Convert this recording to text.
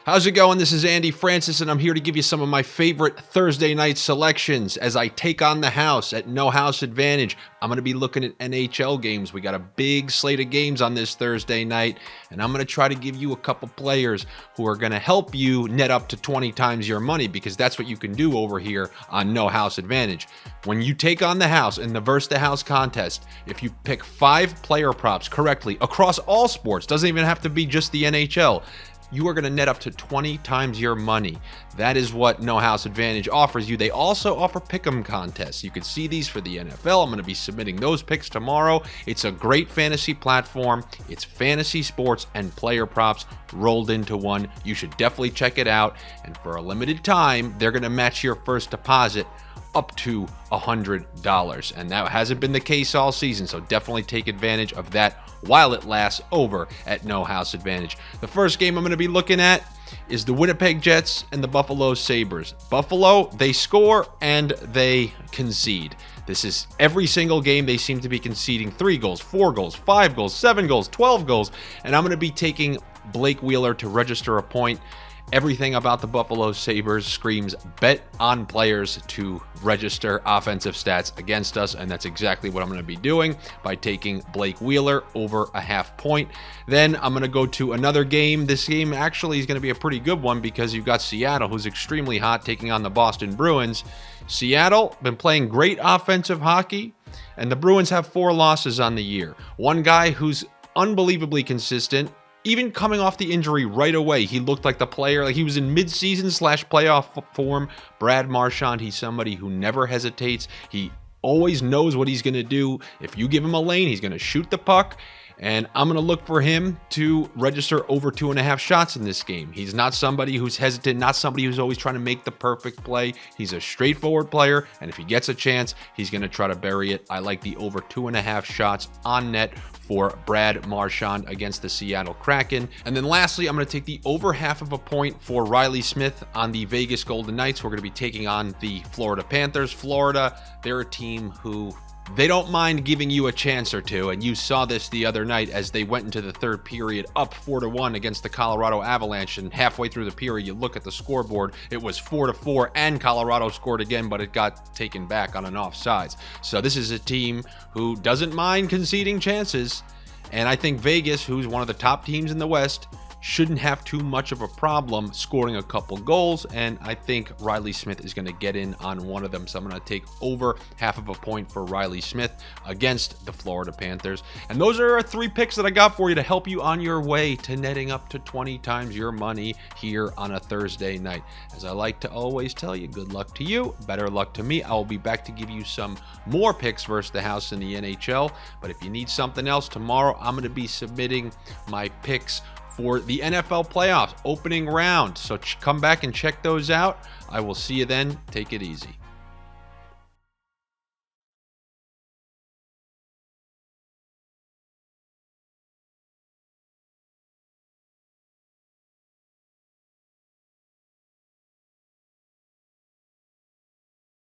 How's it going? This is Andy Francis, and I'm here to give you some of my favorite Thursday night selections as I take on the house at No House Advantage. I'm going to be looking at NHL games. We got a big slate of games on this Thursday night, and I'm going to try to give you a couple players who are going to help you net up to 20 times your money, because that's what you can do over here on No House Advantage. When you take on the house in the Versus the House contest, if you pick 5 player props correctly across all sports, doesn't even have to be just the NHL, you are going to net up to 20 times your money. That is what No House Advantage offers you. They also offer pick'em contests. You can see these for the NFL. I'm going to be submitting those picks tomorrow. It's a great fantasy platform. It's fantasy sports and player props rolled into one. You should definitely check it out. And for a limited time, they're going to match your first deposit up to $100. And that hasn't been the case all season, so definitely take advantage of that while it lasts over at No House Advantage. The first game I'm going to be looking at is the Winnipeg Jets and the Buffalo Sabres. Buffalo, they score and they concede. This is every single game they seem to be conceding 3 goals, 4 goals, 5 goals, 7 goals, 12 goals, and I'm going to be taking Blake Wheeler to register a point. Everything about the Buffalo Sabres screams bet on players to register offensive stats against us, and that's exactly what I'm going to be doing by taking Blake Wheeler over a half point. Then I'm going to go to another game. This game actually is going to be a pretty good one because you've got Seattle, who's extremely hot, taking on the Boston Bruins. Seattle been playing great offensive hockey, and the Bruins have 4 losses on the year. One guy who's unbelievably consistent, even coming off the injury right away, he looked like the player, like he was in mid-season / playoff form. Brad Marchand, he's somebody who never hesitates. He always knows what he's going to do. If you give him a lane, he's going to shoot the puck. And I'm going to look for him to register over 2.5 shots in this game. He's not somebody who's hesitant, not somebody who's always trying to make the perfect play. He's a straightforward player, and if he gets a chance, he's going to try to bury it. I like the over 2.5 shots on net for Brad Marchand against the Seattle Kraken. And then lastly, I'm going to take the over half of a point for Reilly Smith on the Vegas Golden Knights. We're going to be taking on the Florida Panthers. Florida, they're a team who they don't mind giving you a chance or two, and you saw this the other night as they went into the third period up 4-1 against the Colorado Avalanche, and halfway through the period, you look at the scoreboard, it was 4-4, and Colorado scored again, but it got taken back on an offsides. So this is a team who doesn't mind conceding chances, and I think Vegas, who's one of the top teams in the West, shouldn't have too much of a problem scoring a couple goals, and I think Reilly Smith is going to get in on one of them, so I'm going to take over half of a point for Reilly Smith against the Florida Panthers. And those are 3 picks that I got for you to help you on your way to netting up to 20 times your money here on a Thursday night. As I like to always tell you, good luck to you, better luck to me. I will be back to give you some more picks versus the house in the NHL, but if you need something else, tomorrow I'm going to be submitting my picks for the NFL playoffs opening round. So come back and check those out. I will see you then. Take it easy.